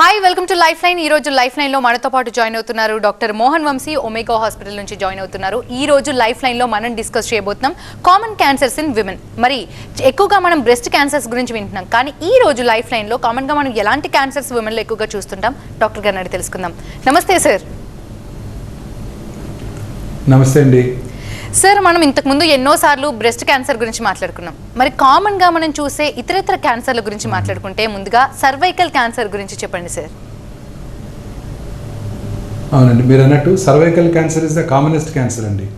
Hi welcome to life line. ఈ రోజు life line లో మనతో పాటు జాయిన్ అవుతున్నారు doctor Mohan Vamshi, Omega hospital నుంచి జాయిన్ అవుతున్నారు. ఈ రోజు లైఫ్ లైన్ లో మనం డిస్కస్ చేయబోతున్నాం కామన్ క్యాన్సర్స్ ఇన్ విమెన్. మరి ఎక్కువగా మనం బ్రెస్ట్ క్యాన్సర్స్ గురించి వింటున్నాం, కానీ ఈ రోజు లైఫ్ లైన్ లో కామన్ గా మనం ఎలాంటి క్యాన్సర్స్ విమెన్ లో ఎక్కువగా చూస్తుంటాం డాక్టర్ గారిని అడిగి తెలుసుకుందాం. నమస్తే సార్. నమస్తే అండి సార్, మనం ఇంతకుముందు ఎన్నోసార్లు బ్రెస్ట్ క్యాన్సర్ గురించి మాట్లాడుకున్నాం. మరి కామన్గా మనం చూసే ఇతర క్యాన్సర్ల గురించి మాట్లాడుకుంటే ముందుగా సర్వైకల్ క్యాన్సర్ గురించి చెప్పండి సార్. అవునండి, మీరు అన్నట్టు cervical cancer is the commonest cancer అండి.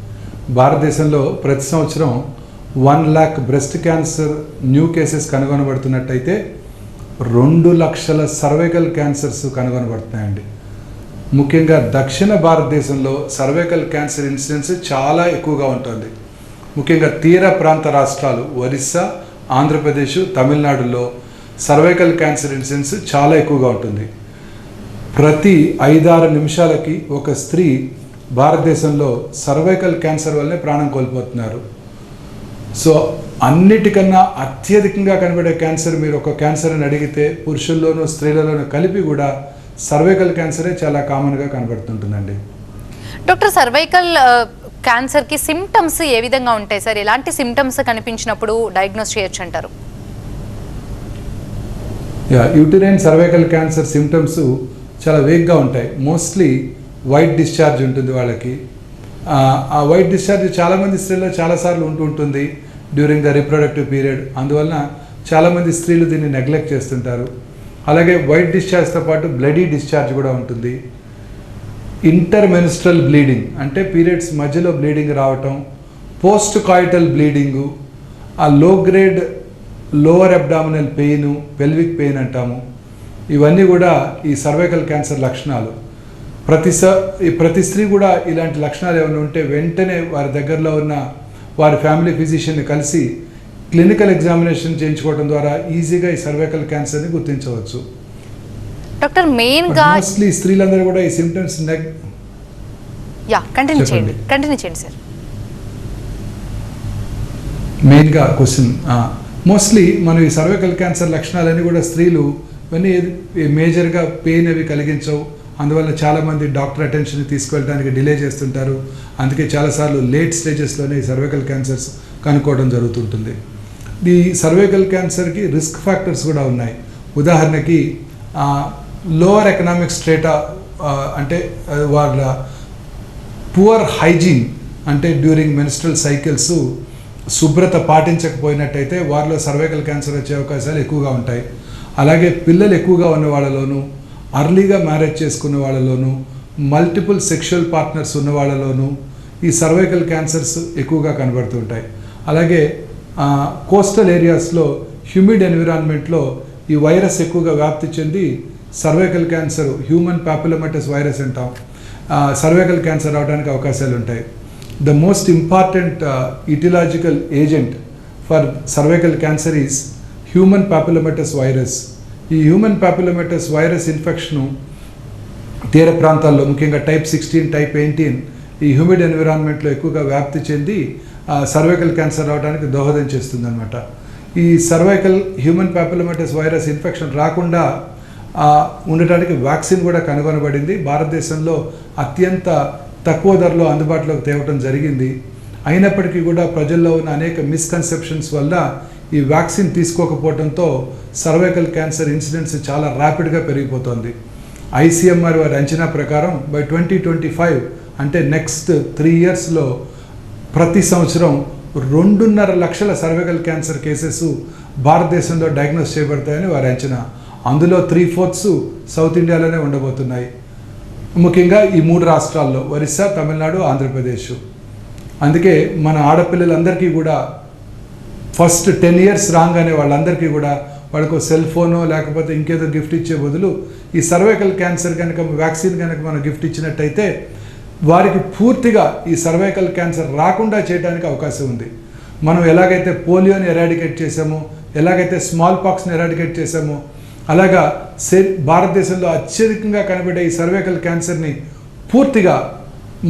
భారతదేశంలో ప్రతి సంవత్సరం 1 lakh breast cancer new cases కనుగొనబడుతున్నట్టయితే 2 లక్షల సర్వైకల్ క్యాన్సర్స్ కనుగొనబడుతున్నాయండి. ముఖ్యంగా దక్షిణ భారతదేశంలో సర్వైకల్ క్యాన్సర్ ఇన్సిడెన్స్ చాలా ఎక్కువగా ఉంటుంది. ముఖ్యంగా తీర ప్రాంత రాష్ట్రాలు ఒరిస్సా, ఆంధ్రప్రదేశ్, తమిళనాడులో సర్వైకల్ క్యాన్సర్ ఇన్సిడెన్స్ చాలా ఎక్కువగా ఉంటుంది. ప్రతి 5-6 నిమిషాలకి ఒక స్త్రీ భారతదేశంలో సర్వైకల్ క్యాన్సర్ వల్లనే ప్రాణం కోల్పోతున్నారు. సో అన్నిటికన్నా అత్యధికంగా కనబడే క్యాన్సర్, మీరు ఒక క్యాన్సర్ అని అడిగితే పురుషుల్లోనూ స్త్రీలలోనూ కలిపి కూడా సర్వైకల్ క్యాన్సరే చాలా కామన్గా కనబడుతుంటుందండి. డాక్టర్, సర్వైకల్ క్యాన్సర్కి సిమ్టమ్స్ ఏ విధంగా ఉంటాయి సార్? ఎలాంటి సిమ్టమ్స్ కనిపించినప్పుడు డయాగ్నోస్ చేయొచ్చు అంటారు? యూటరైన్ సర్వైకల్ క్యాన్సర్ సిమ్టమ్స్ చాలా వేగ్గా ఉంటాయి. మోస్ట్లీ వైట్ డిశ్చార్జ్ ఉంటుంది వాళ్ళకి. ఆ వైట్ డిశ్చార్జ్ చాలామంది స్త్రీల్లో చాలాసార్లు ఉంటుంది డ్యూరింగ్ ద రిప్రొడక్టివ్ పీరియడ్. అందువలన చాలామంది స్త్రీలు దీన్ని నెగ్లెక్ట్ చేస్తుంటారు. అలాగే వైట్ డిశ్చార్జ్తో పాటు బ్లడీ డిశ్చార్జ్ కూడా ఉంటుంది. ఇంటర్మెన్స్ట్రల్ బ్లీడింగ్ అంటే పీరియడ్స్ మధ్యలో బ్లీడింగ్ రావటం, పోస్ట్ కాయిటల్ బ్లీడింగు, ఆ లో grade lower abdominal pain, pelvic pain అంటాము. ఇవన్నీ కూడా ఈ సర్వైకల్ క్యాన్సర్ లక్షణాలు. ప్రతి స్త్రీ కూడా ఇలాంటి లక్షణాలు ఏమైనా ఉంటే వెంటనే వారి దగ్గరలో ఉన్న వారి ఫ్యామిలీ ఫిజిషియన్ని కలిసి క్లినికల్ ఎగ్జామినేషన్ చేయించుకోవడం ద్వారా ఈజీగా ఈ సర్వైకల్ క్యాన్సర్ని గుర్తించవచ్చు. డాక్టర్, మెయిన్గా మోస్ట్లీ స్త్రీలందరూ కూడా ఈ సిమ్టమ్స్ కంటిన్యూ చేయండి సార్. మెయిన్గా క్వశ్చన్, మోస్ట్లీ మనం ఈ సర్వైకల్ క్యాన్సర్ లక్షణాలన్నీ కూడా స్త్రీలు ఇవన్నీ మేజర్గా పెయిన్ అవి కలిగించవు. అందువల్ల చాలామంది డాక్టర్ అటెన్షన్ తీసుకువెళ్ళడానికి డిలే చేస్తుంటారు. అందుకే చాలాసార్లు లేట్ స్టేజెస్లోనే ఈ సర్వైకల్ క్యాన్సర్స్ కనుక్కోవడం జరుగుతుంటుంది. ఈ సర్వైకల్ క్యాన్సర్కి రిస్క్ ఫ్యాక్టర్స్ కూడా ఉన్నాయి. ఉదాహరణకి లోవర్ ఎకనామిక్ స్ట్రేటా, అంటే వాళ్ళ పువర్ హైజీన్, అంటే డ్యూరింగ్ మెన్స్ట్రల్ సైకిల్స్ శుభ్రత పాటించకపోయినట్టయితే వారిలో సర్వైకల్ క్యాన్సర్ వచ్చే అవకాశాలు ఎక్కువగా ఉంటాయి. అలాగే పిల్లలు ఎక్కువగా ఉన్న వాళ్ళలోనూ, అర్లీగా మ్యారేజ్ చేసుకున్న వాళ్ళలోనూ, మల్టిపుల్ సెక్షువల్ పార్ట్నర్స్ ఉన్న వాళ్ళలోనూ ఈ సర్వైకల్ క్యాన్సర్స్ ఎక్కువగా కనబడుతుంటాయి. అలాగే కోస్టల్ ఏరియాస్లో హ్యూమిడ్ ఎన్విరాన్మెంట్లో ఈ వైరస్ ఎక్కువగా వ్యాప్తి చెంది cervical cancer, human papillomatous virus అంటాం, సర్వైకల్ క్యాన్సర్ అవడానికి అవకాశాలు ఉంటాయి. The most important etiological agent for cervical cancer is human papillomatous virus. ఈ హ్యూమన్ పాపులోమాటస్ వైరస్ ఇన్ఫెక్షను తీర ప్రాంతాల్లో, ముఖ్యంగా టైప్ 16, టైప్ 18 ఈ హ్యూమిడ్ ఎన్విరాన్మెంట్లో ఎక్కువగా వ్యాప్తి చెంది సర్వైకల్ క్యాన్సర్ రావడానికి దోహదం చేస్తుంది అనమాట. ఈ cervical human papillomatous virus infection రాకుండా ఉండటానికి వ్యాక్సిన్ కూడా కనుగొనబడింది. భారతదేశంలో అత్యంత తక్కువ ధరలో అందుబాటులోకి తేవటం జరిగింది. అయినప్పటికీ కూడా ప్రజల్లో ఉన్న అనేక మిస్కన్సెప్షన్స్ వల్ల ఈ వ్యాక్సిన్ తీసుకోకపోవడంతో సర్వైకల్ క్యాన్సర్ ఇన్సిడెన్స్ చాలా ర్యాపిడ్గా పెరిగిపోతుంది. ICMR వారి అంచనా ప్రకారం బై 2025 అంటే నెక్స్ట్ 3 yearsలో ప్రతి సంవత్సరం 2.5 లక్షల సర్వైకల్ క్యాన్సర్ కేసెస్ భారతదేశంలో డయాగ్నోస్ చేయబడతాయని వారి అంచనా. అందులో 3/4 సౌత్ ఇండియాలోనే ఉండబోతున్నాయి. ముఖ్యంగా ఈ 3 రాష్ట్రాల్లో ఒరిస్సా, తమిళనాడు, ఆంధ్రప్రదేశ్. అందుకే మన ఆడపిల్లలందరికీ కూడా ఫస్ట్ 10 years రాగానే వాళ్ళందరికీ కూడా వాళ్ళకు సెల్ ఫోనో లేకపోతే ఇంకేదో గిఫ్ట్ ఇచ్చే బదులు ఈ సర్వైకల్ క్యాన్సర్ కనుక వ్యాక్సిన్ కనుక మనం గిఫ్ట్ ఇచ్చినట్టయితే వారికి పూర్తిగా ఈ సర్వైకల్ క్యాన్సర్ రాకుండా చేయడానికి అవకాశం ఉంది. మనం ఎలాగైతే పోలియోని ఎరాడికేట్ చేసామో, ఎలాగైతే స్మాల్ పాక్స్ని ఎరాడికేట్ చేసామో, అలాగా భారతదేశంలో అత్యధికంగా కనబడే ఈ సర్వైకల్ క్యాన్సర్ని పూర్తిగా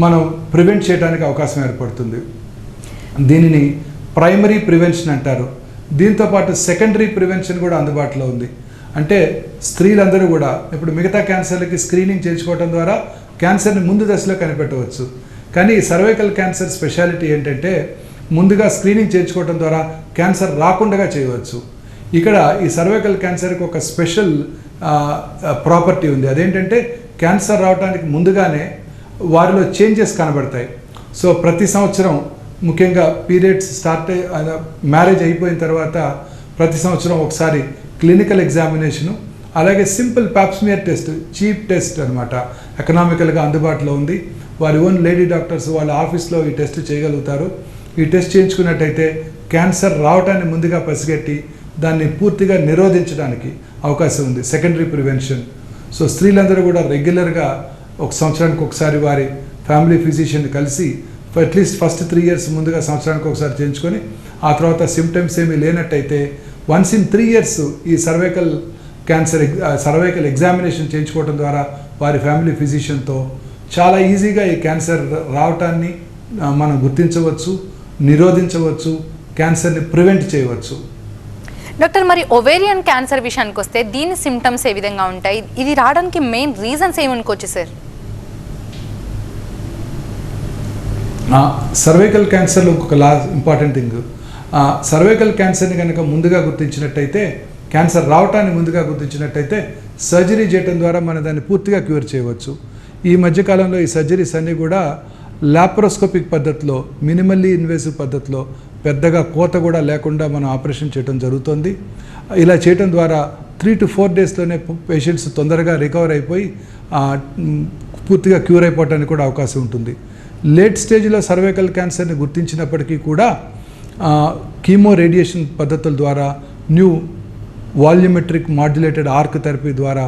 మనం ప్రివెంట్ చేయడానికి అవకాశం ఏర్పడుతుంది. దీనిని ప్రైమరీ ప్రివెన్షన్ అంటారు. దీంతోపాటు సెకండరీ ప్రివెన్షన్ కూడా అందుబాటులో ఉంది. అంటే స్త్రీలందరూ కూడా ఇప్పుడు మిగతా క్యాన్సర్లకి స్క్రీనింగ్ చేయించుకోవడం ద్వారా క్యాన్సర్ని ముందు దశలో కనిపెట్టవచ్చు. కానీ ఈ సర్వైకల్ క్యాన్సర్ స్పెషాలిటీ ఏంటంటే ముందుగా స్క్రీనింగ్ చేయించుకోవడం ద్వారా క్యాన్సర్ రాకుండా చేయవచ్చు. ఇక్కడ ఈ సర్వైకల్ క్యాన్సర్కి ఒక స్పెషల్ ప్రాపర్టీ ఉంది. అదేంటంటే క్యాన్సర్ రావడానికి ముందుగానే వారిలో చేంజెస్ కనబడతాయి. సో ప్రతి సంవత్సరం ముఖ్యంగా పీరియడ్స్ మ్యారేజ్ అయిపోయిన తర్వాత ప్రతి సంవత్సరం ఒకసారి క్లినికల్ ఎగ్జామినేషను, అలాగే simple Pap smear test, cheap test అనమాట, ఎకనామికల్గా అందుబాటులో ఉంది. వారి ఓన్ లేడీ డాక్టర్స్ వాళ్ళ ఆఫీస్లో ఈ టెస్ట్ చేయగలుగుతారు. ఈ టెస్ట్ చేయించుకున్నట్టయితే క్యాన్సర్ రావటాన్ని ముందుగా పసిగట్టి దాన్ని పూర్తిగా నిరోధించడానికి అవకాశం ఉంది. Secondary prevention. సో స్త్రీలందరూ కూడా రెగ్యులర్గా ఒక సంవత్సరానికి ఒకసారి వారి ఫ్యామిలీ ఫిజిషియన్ కలిసి అట్లీస్ట్ ఫస్ట్ 3 years ముందుగా సంవత్సరానికి ఒకసారి చేయించుకొని ఆ తర్వాత సిమ్టమ్స్ ఏమీ లేనట్టయితే వన్స్ ఇన్ 3 years ఈ సర్వైకల్ ఎగ్జామినేషన్ చేయించుకోవడం ద్వారా వారి ఫ్యామిలీ ఫిజిషియన్తో చాలా ఈజీగా ఈ క్యాన్సర్ రావటాన్ని మనం గుర్తించవచ్చు, నిరోధించవచ్చు, క్యాన్సర్ని ప్రివెంట్ చేయవచ్చు. డాక్టర్, మరి ఒవేరియన్ క్యాన్సర్ విషయానికి వస్తే దీని సిమ్టమ్స్ ఏ విధంగా ఉంటాయి? ఇది రావడానికి మెయిన్ రీజన్స్ ఏమనుకోవచ్చు సార్? సర్వైకల్ క్యాన్సర్లో ఇంకొక ఇంపార్టెంట్ థింగ్, సర్వైకల్ క్యాన్సర్ని కనుక ముందుగా గుర్తించినట్టయితే, క్యాన్సర్ రావటాన్ని ముందుగా గుర్తించినట్టయితే సర్జరీ చేయడం ద్వారా మనం దాన్ని పూర్తిగా క్యూర్ చేయవచ్చు. ఈ మధ్యకాలంలో ఈ సర్జరీస్ అన్నీ కూడా లాప్రోస్కోపిక్ పద్ధతిలో, మినిమల్లీ ఇన్వేసివ్ పద్ధతిలో, పెద్దగా కోత కూడా లేకుండా మనం ఆపరేషన్ చేయడం జరుగుతుంది. ఇలా చేయడం ద్వారా 3 to 4 daysలోనే పేషెంట్స్ తొందరగా రికవర్ అయిపోయి పూర్తిగా క్యూర్ అయిపోవడానికి కూడా అవకాశం ఉంటుంది. లేట్ స్టేజ్లో సర్వైకల్ క్యాన్సర్ని గుర్తించినప్పటికీ కూడా కీమో రేడియేషన్ పద్ధతుల ద్వారా, new volumetric modulated arc therapy ద్వారా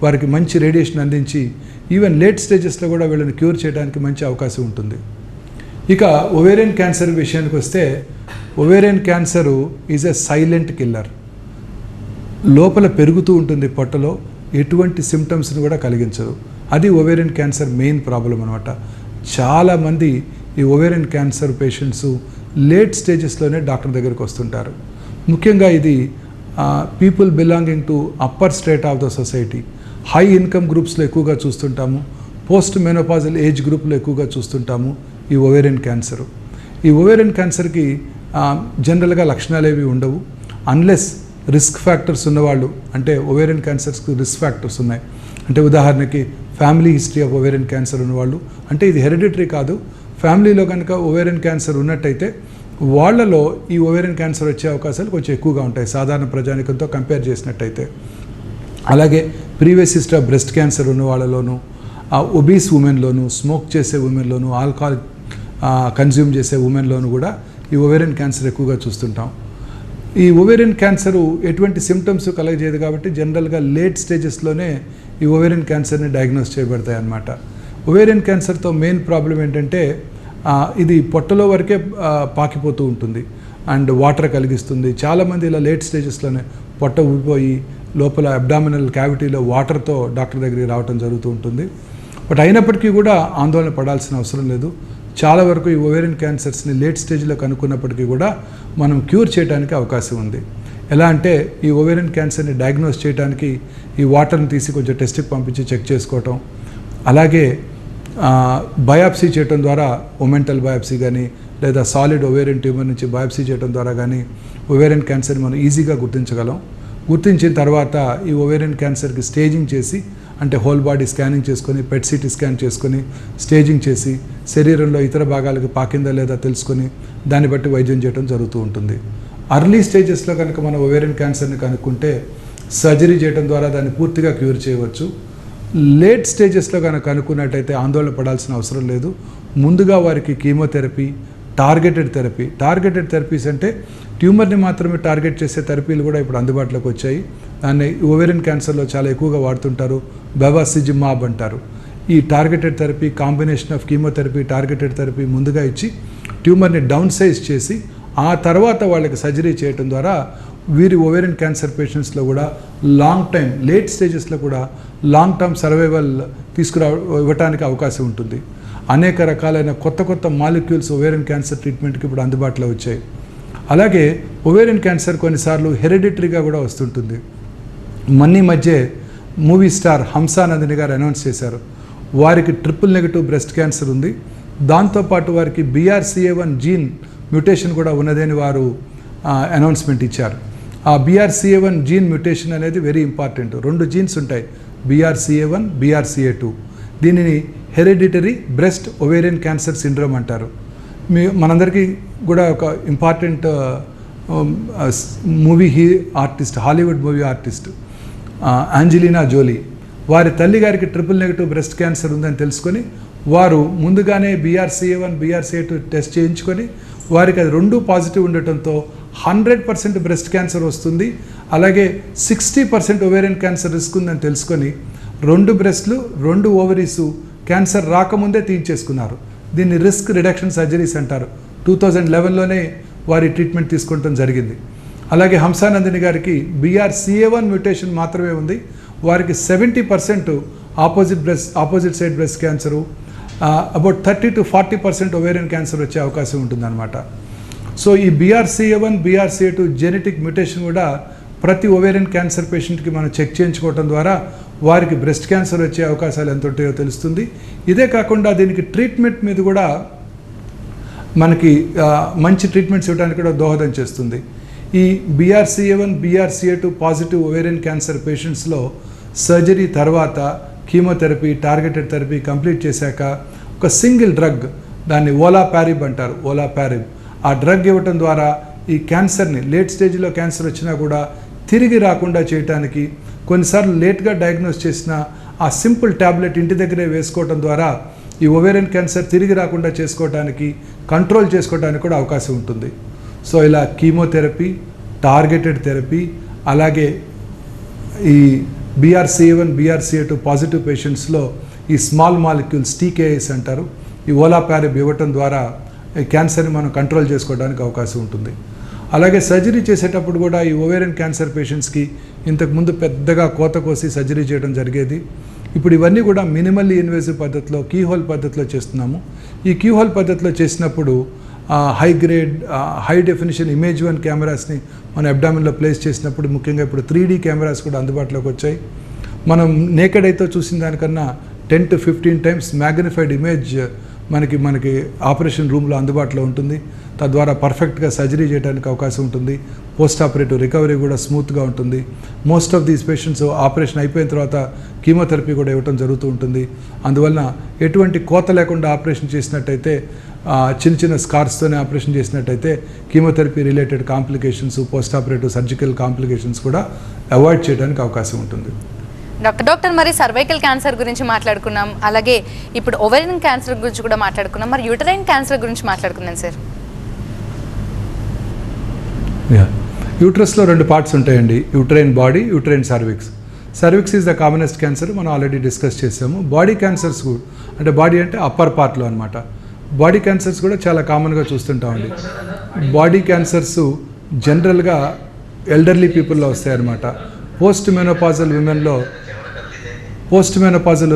వారికి మంచి రేడియేషన్ అందించి ఈవెన్ లేట్ స్టేజెస్లో కూడా వీళ్ళని క్యూర్ చేయడానికి మంచి అవకాశం ఉంటుంది. ఇక ఒవేరియన్ క్యాన్సర్ విషయానికి వస్తే, ovarian cancer is a silent killer. లోపల పెరుగుతూ ఉంటుంది పొట్టలో, ఎటువంటి సిమ్టమ్స్ని కూడా కలిగించదు. అది ఒవేరియన్ క్యాన్సర్ మెయిన్ ప్రాబ్లం అనమాట. చాలామంది ఈ ఒవేరియన్ క్యాన్సర్ పేషెంట్స్ లేట్ స్టేజెస్లోనే డాక్టర్ దగ్గరికి వస్తుంటారు. ముఖ్యంగా ఇది people belonging to upper state of the society, high income గ్రూప్స్లో ఎక్కువగా చూస్తుంటాము, పోస్ట్ మెనోపాజల్ ఏజ్ గ్రూప్లో ఎక్కువగా చూస్తుంటాము ఈ ఒవేరియన్ క్యాన్సర్. ఈ ఒవేరియన్ క్యాన్సర్కి జనరల్గా లక్షణాలు ఏవి ఉండవు, అన్లెస్ రిస్క్ ఫ్యాక్టర్స్ ఉన్నవాళ్ళు, అంటే ఒవేరియన్ క్యాన్సర్స్కి రిస్క్ ఫ్యాక్టర్స్ ఉన్నాయి. అంటే ఉదాహరణకి family history of ovarian cancer ఉన్నవాళ్ళు, అంటే ఇది హెరిడిటరీ కాదు, ఫ్యామిలీలో కనుక ఒవేరియన్ క్యాన్సర్ ఉన్నట్టయితే వాళ్ళలో ఈ ఒవేరియన్ క్యాన్సర్ వచ్చే అవకాశాలు కొంచెం ఎక్కువగా ఉంటాయి సాధారణ ప్రజానికంతో కంపేర్ చేసినట్టయితే. అలాగే previous history of breast cancer ఉన్న వాళ్ళలోనూ, ఒబీస్ ఉమెన్లోను, స్మోక్ చేసే ఉమెన్లోను, ఆల్కహాల్ కన్జ్యూమ్ చేసే ఉమెన్లోను కూడా ఈ ఒవేరియన్ క్యాన్సర్ ఎక్కువగా చూస్తుంటాం. ఈ ఒవేరియన్ క్యాన్సరు ఎటువంటి సిమ్టమ్స్ కలగజేయదు కాబట్టి జనరల్గా లేట్ స్టేజెస్లోనే ఈ ఒవేరియన్ క్యాన్సర్ని డయాగ్నోస్ చేయబడతాయి అన్నమాట. ఒవేరియన్ క్యాన్సర్తో మెయిన్ ప్రాబ్లం ఏంటంటే ఇది పొట్టలో వరకే పాకిపోతూ ఉంటుంది అండ్ వాటర్ కలిగిస్తుంది. చాలామంది ఇలా లేట్ స్టేజెస్లోనే పొట్ట ఊపిపోయి లోపల అబ్డామినల్ క్యావిటీలో వాటర్తో డాక్టర్ దగ్గరికి రావడం జరుగుతూ ఉంటుంది. బట్ అయినప్పటికీ కూడా ఆందోళన పడాల్సిన అవసరం లేదు. చాలా వరకు ఈ ఒవేరియన్ క్యాన్సర్స్ని లేట్ స్టేజ్లో కనుక్కున్నప్పటికీ కూడా మనం క్యూర్ చేయడానికి అవకాశం ఉంది. ఎలా అంటే ఈ ఒవేరియన్ క్యాన్సర్ని డయాగ్నోస్ చేయడానికి ఈ వాటర్ని తీసి కొంచెం టెస్ట్కి పంపించి చెక్ చేసుకోవటం, అలాగే బయాప్సీ చేయడం ద్వారా ఒమెంటల్ బయాప్సీ కానీ లేదా సాలిడ్ ఒవేరియన్ ట్యూమర్ నుంచి బయాప్సీ చేయడం ద్వారా కానీ ఒవేరియన్ క్యాన్సర్ని మనం ఈజీగా గుర్తించగలం. గుర్తించిన తర్వాత ఈ ఒవేరియన్ క్యాన్సర్కి స్టేజింగ్ చేసి, అంటే హోల్ బాడీ స్కానింగ్ చేసుకొని, పెట్ సిటీ స్కాన్ చేసుకొని స్టేజింగ్ చేసి శరీరంలో ఇతర భాగాలకు పాకిందా లేదా తెలుసుకొని దాన్ని బట్టి వైద్యం చేయడం జరుగుతూ ఉంటుంది. అర్లీ స్టేజెస్లో కనుక మనం ఒవేరియన్ క్యాన్సర్ని కనుక్కుంటే సర్జరీ చేయడం ద్వారా దాన్ని పూర్తిగా క్యూర్ చేయవచ్చు. లేట్ స్టేజెస్లో కనుక కనుక్కున్నట్టయితే ఆందోళన పడాల్సిన అవసరం లేదు. ముందుగా వారికి కీమోథెరపీ, టార్గెటెడ్ థెరపీస్ అంటే ట్యూమర్ని మాత్రమే టార్గెట్ చేసే థెరపీలు కూడా ఇప్పుడు అందుబాటులోకి వచ్చాయి. దాన్ని ఓవేరియన్ క్యాన్సర్లో చాలా ఎక్కువగా వాడుతుంటారు, బెవాసిజిమాబ్ అంటారు. ఈ targeted therapy, combination of chemotherapy, targeted therapy ముందుగా ఇచ్చి ట్యూమర్ని డౌన్ సైజ్ చేసి ఆ తర్వాత వాళ్ళకి సర్జరీ చేయడం ద్వారా వీరి ఓవేరియన్ క్యాన్సర్ పేషెంట్స్లో కూడా లాంగ్ టైం, లేట్ స్టేజెస్లో కూడా లాంగ్ టర్మ్ సర్వైవల్ ఇవ్వటానికి అవకాశం ఉంటుంది. అనేక రకాలైన కొత్త మాలిక్యూల్స్ ఓవేరియన్ క్యాన్సర్ ట్రీట్మెంట్కి ఇప్పుడు అందుబాటులో వచ్చాయి. అలాగే ఓవేరియన్ క్యాన్సర్ కొన్నిసార్లు హెరిడిటరీగా కూడా వస్తుంటుంది. మొన్న మధ్య మూవీ స్టార్ హంసానందిని గారు అనౌన్స్ చేశారు వారికి ట్రిపుల్-నెగటివ్ బ్రెస్ట్ క్యాన్సర్ ఉంది, దాంతోపాటు వారికి BRCA1 జీన్ మ్యూటేషన్ కూడా ఉన్నదని వారు అనౌన్స్మెంట్ ఇచ్చారు. ఆ BRCA1 జీన్ మ్యూటేషన్ అనేది వెరీ ఇంపార్టెంట్. 2 జీన్స్ ఉంటాయి, BRCA1, BRCA2. దీనిని hereditary breast ovarian cancer syndrome అంటారు. మనందరికీ కూడా ఒక important Hollywood movie artist Angelina Jolie, వారి తల్లి గారికి ట్రిపుల్-నెగటివ్ బ్రెస్ట్ క్యాన్సర్ ఉందని తెలుసుకొని వారు ముందుగానే BRCA1, BRCA2 టెస్ట్ చేయించుకొని వారికి అది 2 పాజిటివ్ ఉండటంతో 100% బ్రెస్ట్ క్యాన్సర్ వస్తుంది, అలాగే 60% ఒవేరియన్ క్యాన్సర్ రిస్క్ ఉందని తెలుసుకొని 2 బ్రెస్ట్లు 2 ఓవరీసు క్యాన్సర్ రాకముందే తీయించేసుకున్నారు. దీన్ని రిస్క్ రిడక్షన్ సర్జరీస్ అంటారు. 2011లోనే వారి ట్రీట్మెంట్ తీసుకోవడం జరిగింది. అలాగే హంసానందిని గారికి BRCA1 మ్యూటేషన్ మాత్రమే ఉంది, వారికి 70% opposite side breast cancer, about 30 to 40% ovarian cancer వచ్చే అవకాశం ఉంటుందన్నమాట. సో ఈ BRCA1, BRCA2 జెనెటిక్ మ్యూటేషన్ కూడా ప్రతి ఒవేరియన్ క్యాన్సర్ పేషెంట్కి మనం చెక్ చేయించుకోవడం ద్వారా వారికి బ్రెస్ట్ క్యాన్సర్ వచ్చే అవకాశాలు ఎంత ఉంటాయో తెలుస్తుంది. ఇదే కాకుండా దీనికి ట్రీట్మెంట్ మీద కూడా మనకి మంచి ట్రీట్మెంట్స్ ఇవ్వడానికి కూడా దోహదం చేస్తుంది. ఈ BRCA1, BRCA2 positive ovarian cancer పేషెంట్స్లో సర్జరీ తర్వాత కీమోథెరపీ, టార్గెటెడ్ థెరపీ కంప్లీట్ చేశాక ఒక సింగిల్ డ్రగ్, దాన్ని ఓలాపారిబ్ అంటారు, ఓలాపారిబ్, ఆ డ్రగ్ ఇవ్వటం ద్వారా ఈ క్యాన్సర్ని లేట్ స్టేజ్లో క్యాన్సర్ వచ్చినా కూడా తిరిగి రాకుండా చేయడానికి, కొన్నిసార్లు లేట్గా డయాగ్నోస్ చేసిన ఆ సింపుల్ ట్యాబ్లెట్ ఇంటి దగ్గరే వేసుకోవడం ద్వారా ఈ ఒవేరియన్ క్యాన్సర్ తిరిగి రాకుండా చేసుకోవడానికి, కంట్రోల్ చేసుకోవడానికి కూడా అవకాశం ఉంటుంది. సో ఇలా కీమోథెరపీ, టార్గెటెడ్ థెరపీ, అలాగే ఈ BRCA1, BRCA2 పాజిటివ్ పేషెంట్స్లో ఈ స్మాల్ మాలిక్యూల్స్ TKIs అంటారు, ఈ ఓలాపారిబ్ ఇవ్వటం ద్వారా ఈ క్యాన్సర్ని మనం కంట్రోల్ చేసుకోవడానికి అవకాశం ఉంటుంది. అలాగే సర్జరీ చేసేటప్పుడు కూడా ఈ ఓవేరియన్ క్యాన్సర్ పేషెంట్స్కి ఇంతకుముందు పెద్దగా కోత కోసి సర్జరీ చేయడం జరిగేది. ఇప్పుడు ఇవన్నీ కూడా మినిమల్లీ ఇన్వేసివ్ పద్ధతిలో, కీహోల్ పద్ధతిలో చేస్తున్నాము. ఈ కీహోల్ పద్ధతిలో చేసినప్పుడు హై డెఫినిషన్ ఇమేజ్ 1 కెమెరాస్ని మన అబ్డామిన్లో ప్లేస్ చేసినప్పుడు, ముఖ్యంగా ఇప్పుడు 3D కెమెరాస్ కూడా అందుబాటులోకి వచ్చాయి. మనం నేకెడ్ అయితే చూసిన దానికన్నా 10 to 15 times మ్యాగ్నిఫైడ్ ఇమేజ్ మనకి ఆపరేషన్ రూమ్లో అందుబాటులో ఉంటుంది. తద్వారా పర్ఫెక్ట్గా సర్జరీ చేయడానికి అవకాశం ఉంటుంది. పోస్ట్ ఆపరేటివ్ రికవరీ కూడా స్మూత్గా ఉంటుంది. Most of these patients operation అయిపోయిన తర్వాత కీమోథెరపీ కూడా ఇవ్వడం జరుగుతూ ఉంటుంది. అందువలన ఎటువంటి కోత లేకుండా ఆపరేషన్ చేసినట్టయితే, చిన్న స్కార్స్తోనే ఆపరేషన్ చేసినట్టయితే chemotherapy related complications, post operative surgical complications కూడా అవాయిడ్ చేయడానికి అవకాశం ఉంటుంది. డాక్టర్ మరి సర్వైకల్ క్యాన్సర్ గురించి మాట్లాడుకున్నాం, అలాగే ఇప్పుడు ఓవేరియన్ క్యాన్సర్ గురించి కూడా మాట్లాడుకున్నాం, మరి యూటరైన్ క్యాన్సర్ గురించి మాట్లాడుకున్నాం సార్. యూట్రస్లో 2 పార్ట్స్ ఉంటాయండి, uterine body, uterine cervix. Cervix is the commonest cancer, మనం ఆల్రెడీ డిస్కస్ చేసాము. బాడీ క్యాన్సర్స్ కూడా, అంటే బాడీ అంటే అప్పర్ పార్ట్లో అనమాట, బాడీ క్యాన్సర్స్ కూడా చాలా కామన్గా చూస్తుంటామండి. బాడీ క్యాన్సర్స్ జనరల్గా ఎల్డర్లీ పీపుల్లో వస్తాయన్నమాట. పోస్ట్ మెనోపాజల్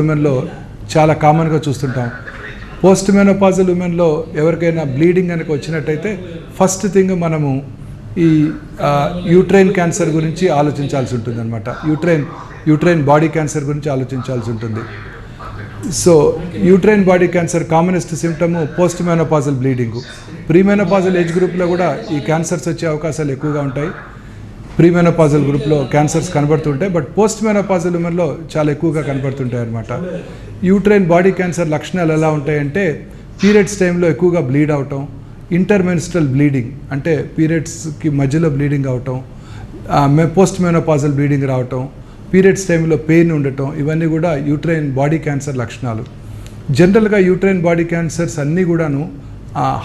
ఉమెన్లో చాలా కామన్గా చూస్తుంటాం. పోస్ట్ మెనోపాజల్ ఉమెన్లో ఎవరికైనా బ్లీడింగ్ కనుక వచ్చినట్టయితే ఫస్ట్ థింగ్ మనము ఈ యూట్రైన్ క్యాన్సర్ గురించి ఆలోచించాల్సి ఉంటుంది అనమాట. యూట్రైన్ బాడీ క్యాన్సర్ గురించి ఆలోచించాల్సి ఉంటుంది. So uterine body cancer commonest symptom post menopausal bleeding. Premenopausal age గ్రూప్లో కూడా ఈ క్యాన్సర్స్ వచ్చే అవకాశాలు ఎక్కువగా ఉంటాయి. ప్రీమెనోపాజల్ గ్రూప్లో క్యాన్సర్స్ కనబడుతుంటాయి, బట్ పోస్ట్ మెనోపాజల్ ఉమెన్లో చాలా ఎక్కువగా కనబడుతుంటాయి అన్నమాట. యూట్రైన్ బాడీ క్యాన్సర్ లక్షణాలు ఎలా ఉంటాయంటే, పీరియడ్స్ టైంలో ఎక్కువగా బ్లీడ్ అవటం, ఇంటర్మెన్స్ట్రల్ బ్లీడింగ్ అంటే పీరియడ్స్కి మధ్యలో బ్లీడింగ్ అవటం, పోస్ట్ మెనోపాజల్ బ్లీడింగ్ రావటం, పీరియడ్స్ టైంలో పెయిన్ ఉండటం, ఇవన్నీ కూడా యూట్రైన్ బాడీ క్యాన్సర్ లక్షణాలు. జనరల్గా యూట్రైన్ బాడీ క్యాన్సర్స్ అన్నీ కూడాను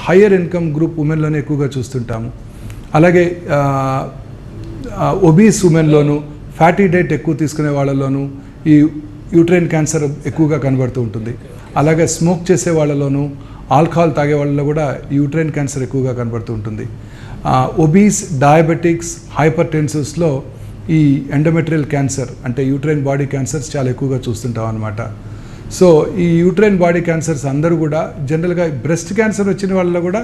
హయ్యర్ ఇన్కమ్ గ్రూప్ ఉమెన్లోనే ఎక్కువగా చూస్తుంటాము. అలాగే ఒబీస్ ఉమెన్లోను, ఫ్యాటీ డైట్ ఎక్కువ తీసుకునే వాళ్ళలోనూ ఈ యూట్రైన్ క్యాన్సర్ ఎక్కువగా కనబడుతూ ఉంటుంది. అలాగే స్మోక్ చేసే వాళ్ళలోనూ, ఆల్కహాల్ తాగే వాళ్ళలో కూడా యూట్రైన్ క్యాన్సర్ ఎక్కువగా కనబడుతూ ఉంటుంది. ఒబీస్, డయాబెటిక్స్, హైపర్ టెన్సివ్స్లో ఈ ఎండోమెట్రియల్ క్యాన్సర్ అంటే యూట్రైన్ బాడీ క్యాన్సర్స్ చాలా ఎక్కువగా చూస్తుంటాం అన్నమాట. సో ఈ యూట్రైన్ బాడీ క్యాన్సర్స్ అందరూ కూడా జనరల్గా బ్రెస్ట్ క్యాన్సర్ వచ్చిన వాళ్ళలో కూడా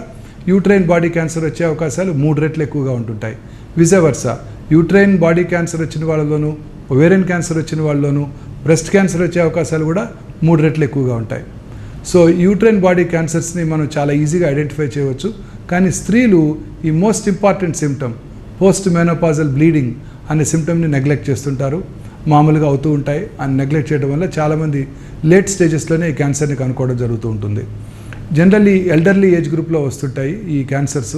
యూట్రైన్ బాడీ క్యాన్సర్ వచ్చే అవకాశాలు 3 రెట్లు ఎక్కువగా ఉంటుంటాయి. విజవర్సా యూట్రైన్ బాడీ క్యాన్సర్ వచ్చిన వాళ్ళలోనూ ఒవేరియన్ క్యాన్సర్ వచ్చిన వాళ్ళలోనూ బ్రెస్ట్ క్యాన్సర్ వచ్చే అవకాశాలు కూడా 3 రెట్లు ఎక్కువగా ఉంటాయి. సో యూట్రైన్ బాడీ క్యాన్సర్స్ని మనం చాలా ఈజీగా ఐడెంటిఫై చేయవచ్చు. కానీ స్త్రీలు ఈ most important symptom post menopausal bleeding అనే సిమ్టమ్ని నెగ్లెక్ట్ చేస్తుంటారు. మామూలుగా అవుతూ ఉంటాయి. అని నెగ్లెక్ట్ చేయడం వల్ల చాలామంది లేట్ స్టేజెస్లోనే ఈ క్యాన్సర్ని కనుక్కోవడం జరుగుతూ ఉంటుంది. జనరల్లీ ఎల్డర్లీ ఏజ్ గ్రూప్లో వస్తుంటాయి ఈ క్యాన్సర్స్.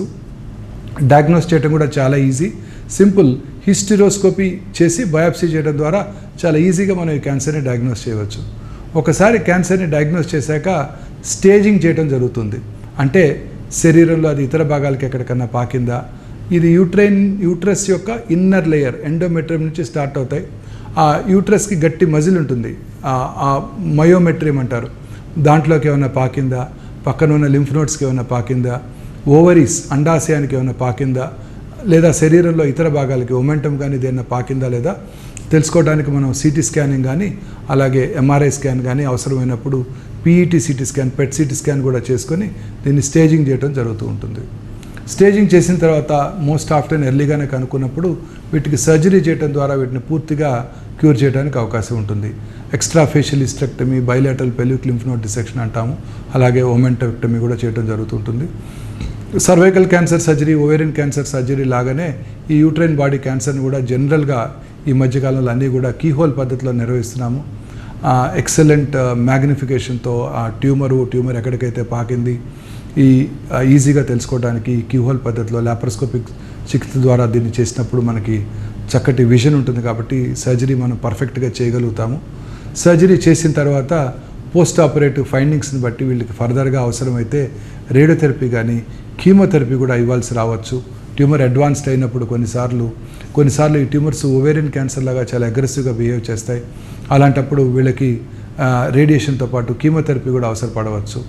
డయాగ్నోస్ చేయడం కూడా చాలా ఈజీ. సింపుల్ హిస్టిరోస్కోపీ చేసి బయాప్సీ చేయడం ద్వారా చాలా ఈజీగా మనం ఈ క్యాన్సర్ని డయాగ్నోస్ చేయవచ్చు. ఒకసారి క్యాన్సర్ని డయాగ్నోస్ చేశాక స్టేజింగ్ చేయడం జరుగుతుంది. అంటే శరీరంలో అది ఇతర భాగాలకి ఎక్కడికన్నా పాకిందా, ఇది యూట్రస్ యొక్క ఇన్నర్ లేయర్ ఎండోమెట్రియం నుంచి స్టార్ట్ అవుతాయి. ఆ యూట్రస్కి గట్టి మజిల్ ఉంటుంది, ఆ మయోమెట్రియం అంటారు. దాంట్లోకి ఏమైనా పాకిందా, పక్కన ఉన్న లింఫ్ నోడ్స్కి ఏమైనా పాకిందా, ఓవరీస్ అండాశయానికి ఏమైనా పాకిందా, లేదా శరీరంలో ఇతర భాగాలకి ఒమెంటం కానీ ఏదైనా పాకిందా లేదా తెలుసుకోవడానికి మనం సిటీ స్కానింగ్ కానీ అలాగే ఎంఆర్ఐ స్కాన్ కానీ అవసరమైనప్పుడు పీఈటీ సిటీ స్కాన్, పెట్ సిటీ స్కాన్ కూడా చేసుకొని దీన్ని స్టేజింగ్ చేయడం జరుగుతూ ఉంటుంది. స్టేజింగ్ చేసిన తర్వాత మోస్ట్ ఆఫ్టెన్ ఎర్లీగానే కనుక్కున్నప్పుడు వీటికి సర్జరీ చేయడం ద్వారా వీటిని పూర్తిగా క్యూర్ చేయడానికి అవకాశం ఉంటుంది. Extra facial hysterectomy, bilateral pelvic lymph node dissection అంటాము. అలాగే ఓమెంటెక్టమీ కూడా చేయడం జరుగుతుంటుంది. Cervical cancer surgery, ovarian cancer surgery లాగానే ఈ యూట్రైన్ బాడీ క్యాన్సర్ని కూడా జనరల్గా ఈ మధ్యకాలంలో అన్నీ కూడా కీహోల్ పద్ధతిలో నిర్వహిస్తున్నాము. ఎక్సలెంట్ మ్యాగ్నిఫికేషన్తో ఆ ట్యూమర్ ఎక్కడికైతే పాకింది ఈజీగా తెలుసుకోవడానికి కీహోల్ పద్ధతిలో లాప్రోస్కోపిక్ చికిత్స ద్వారా దీన్ని చేసినప్పుడు మనకి చక్కటి విజన్ ఉంటుంది. కాబట్టి సర్జరీ మనం పర్ఫెక్ట్గా చేయగలుగుతాము. సర్జరీ చేసిన తర్వాత పోస్ట్ ఆపరేటివ్ ఫైండింగ్స్ని బట్టి వీళ్ళకి ఫర్దర్గా అవసరమైతే రేడియోథెరపీ కానీ కీమోథెరపీ కూడా ఇవ్వాల్సి రావచ్చు. ట్యూమర్ అడ్వాన్స్డ్ అయినప్పుడు కొన్నిసార్లు ఈ ట్యూమర్స్ ఓవేరియన్ క్యాన్సర్ లాగా చాలా అగ్రెసివ్గా బిహేవ్ చేస్తాయి. అలాంటప్పుడు వీళ్ళకి రేడియేషన్తో పాటు కీమోథెరపీ కూడా అవసరపడవచ్చు.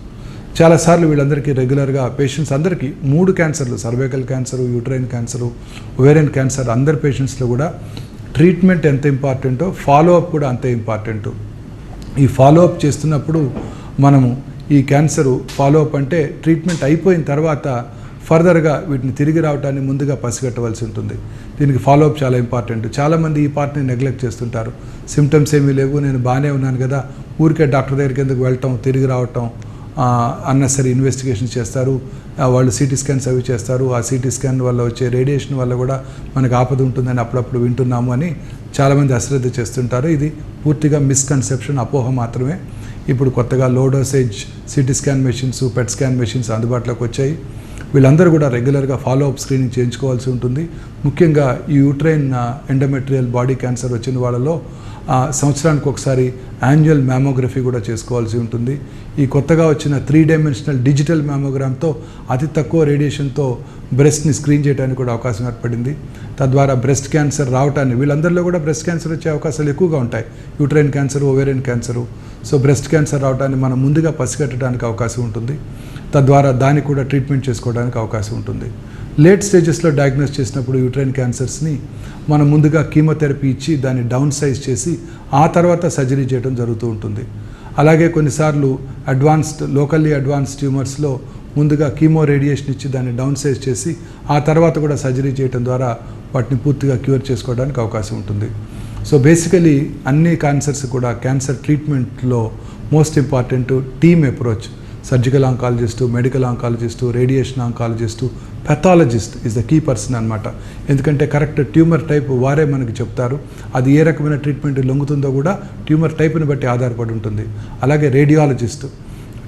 చాలాసార్లు వీళ్ళందరికీ రెగ్యులర్గా పేషెంట్స్ అందరికీ 3 క్యాన్సర్లు, cervical cancer, uterine cancer, ovarian cancer అందరి పేషెంట్స్లో కూడా ట్రీట్మెంట్ ఎంత ఇంపార్టెంటో ఫాలోఅప్ కూడా అంతే ఇంపార్టెంటు. ఈ ఫాలోఅప్ చేస్తున్నప్పుడు మనము ఈ క్యాన్సరు ఫాలోఅప్ అంటే ట్రీట్మెంట్ అయిపోయిన తర్వాత ఫర్దర్గా వీటిని తిరిగి రావడాన్ని ముందుగా పసిగట్టవలసి ఉంటుంది. దీనికి ఫాలోఅప్ చాలా ఇంపార్టెంట్. చాలామంది ఈ పార్ట్ని నెగ్లెక్ట్ చేస్తుంటారు. సిమ్టమ్స్ ఏమీ లేవు, నేను బాగానే ఉన్నాను కదా, ఊరికే డాక్టర్ దగ్గరికి ఎందుకు వెళ్ళటం, తిరిగి రావటం, అన్నెసరీ ఇన్వెస్టిగేషన్ చేస్తారు. వాళ్ళు సిటీ స్కాన్స్ అవి చేస్తారు. ఆ సిటీ స్కాన్ వల్ల వచ్చే రేడియేషన్ వల్ల కూడా మనకు ఆపద ఉంటుందని అప్పుడప్పుడు వింటున్నాము అని చాలామంది అశ్రద్ధ చేస్తుంటారు. ఇది పూర్తిగా మిస్కన్సెప్షన్, అపోహ మాత్రమే. ఇప్పుడు కొత్తగా లో dosage CT scan machines, PET scan machines అందుబాటులోకి వచ్చాయి. వీళ్ళందరూ కూడా రెగ్యులర్గా ఫాలోఅప్ స్క్రీనింగ్ చేయించుకోవాల్సి ఉంటుంది. ముఖ్యంగా ఈ యూట్రైన్ ఎండోమెట్రియల్ బాడీ క్యాన్సర్ వచ్చిన వాళ్ళలో సంవత్సరానికి ఒకసారి యాన్యువల్ మ్యామోగ్రఫీ కూడా చేసుకోవాల్సి ఉంటుంది. ఈ కొత్తగా వచ్చిన 3 డైమెన్షనల్ డిజిటల్ మ్యామోగ్రామ్తో అతి తక్కువ రేడియేషన్తో బ్రెస్ట్ని స్క్రీన్ చేయడానికి కూడా అవకాశం ఏర్పడింది. తద్వారా బ్రెస్ట్ క్యాన్సర్ రావటాన్ని, వీళ్ళందరిలో కూడా బ్రెస్ట్ క్యాన్సర్ వచ్చే అవకాశాలు ఎక్కువగా ఉంటాయి, uterine cancer, ovarian cancer. So breast cancer రావటాన్ని మనం ముందుగా పసిగట్టడానికి అవకాశం ఉంటుంది. తద్వారా దానికి కూడా ట్రీట్మెంట్ చేసుకోవడానికి అవకాశం ఉంటుంది. లేట్ స్టేజెస్లో డయాగ్నోస్ చేసినప్పుడు యూట్రైన్ క్యాన్సర్స్ని మనం ముందుగా కీమోథెరపీ ఇచ్చి దాన్ని డౌన్ సైజ్ చేసి ఆ తర్వాత సర్జరీ చేయడం జరుగుతూ ఉంటుంది. అలాగే కొన్నిసార్లు లోకల్లీ అడ్వాన్స్డ్ ట్యూమర్స్లో ముందుగా కీమో రేడియేషన్ ఇచ్చి దాన్ని డౌన్ సైజ్ చేసి ఆ తర్వాత కూడా సర్జరీ చేయడం ద్వారా వాటిని పూర్తిగా క్యూర్ చేసుకోవడానికి అవకాశం ఉంటుంది. సో బేసికలీ అన్ని క్యాన్సర్స్ కూడా క్యాన్సర్ ట్రీట్మెంట్లో most important team approach. Surgical oncologist, medical oncologist, radiation oncologist, pathologist is the key person అనమాట. ఎందుకంటే కరెక్ట్ ట్యూమర్ టైప్ వారే మనకి చెప్తారు. అది ఏ రకమైన ట్రీట్మెంట్ లొంగుతుందో కూడా ట్యూమర్ టైప్ని బట్టి ఆధారపడి ఉంటుంది. అలాగే రేడియాలజిస్ట్,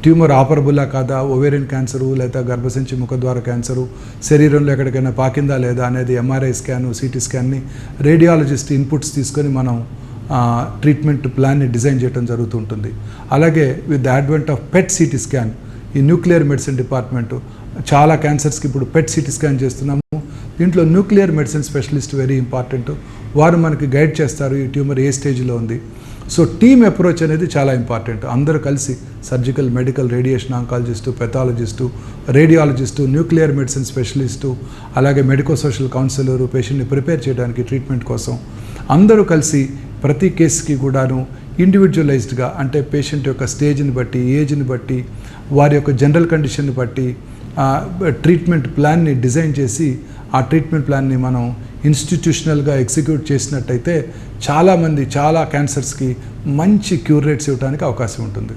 ట్యూమర్ ఆపరబుల్లా కాదా, ఓవేరియన్ క్యాన్సరు లేదా గర్భసంచి ముఖద్వార క్యాన్సరు శరీరంలో ఎక్కడికైనా పాకిందా లేదా అనేది ఎంఆర్ఐ స్కాను, సిటీ స్కాన్ని రేడియాలజిస్ట్ ఇన్పుట్స్ తీసుకొని మనం ట్రీట్మెంట్ ప్లాన్ని డిజైన్ చేయడం జరుగుతుంటుంది. అలాగే with the advent of PET CT scan, ఈ న్యూక్లియర్ మెడిసిన్ డిపార్ట్మెంటు చాలా క్యాన్సర్స్కి ఇప్పుడు పెట్ సిటీ స్కాన్ చేస్తున్నాము. దీంట్లో nuclear medicine specialist very important. వారు మనకి గైడ్ చేస్తారు ఈ ట్యూమర్ ఏ స్టేజ్లో ఉంది. సో టీమ్ అప్రోచ్ అనేది చాలా ఇంపార్టెంట్. అందరూ కలిసి surgical, medical, radiation oncologist, pathologist, radiologist, nuclear medicine specialist, అలాగే మెడికో సోషల్ కౌన్సిలరు పేషెంట్ని ప్రిపేర్ చేయడానికి ట్రీట్మెంట్ కోసం అందరూ కలిసి ప్రతి కేసుకి కూడాను ఇండివిజువలైజ్డ్గా, అంటే పేషెంట్ యొక్క స్టేజ్ని బట్టి, ఏజ్ని బట్టి, వారి యొక్క జనరల్ కండిషన్ని బట్టి ట్రీట్మెంట్ ప్లాన్ని డిజైన్ చేసి ఆ ట్రీట్మెంట్ ప్లాన్ని మనం ఇన్స్టిట్యూషనల్గా ఎగ్జిక్యూట్ చేసినట్టయితే చాలామంది చాలా క్యాన్సర్స్కి మంచి క్యూర్ రేట్స్ ఇవ్వడానికి అవకాశం ఉంటుంది.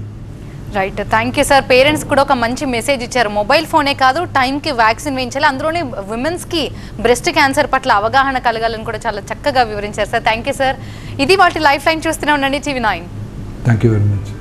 Right, thank you sir. Parents కూడా ఒక మంచి మెసేజ్ ఇచ్చారు. మొబైల్ ఫోనే కాదు, టైంకి వ్యాక్సిన్ వేయించాలి, అందులోనే విమెన్స్కి బ్రెస్ట్ క్యాన్సర్ పట్ల అవగాహన కలగాలని కూడా చాలా చక్కగా వివరించారు సార్. Thank you sir. ఇది వాటి లైఫ్ లైన్. చూస్తూనే ఉండండి TV9. Thank you very much.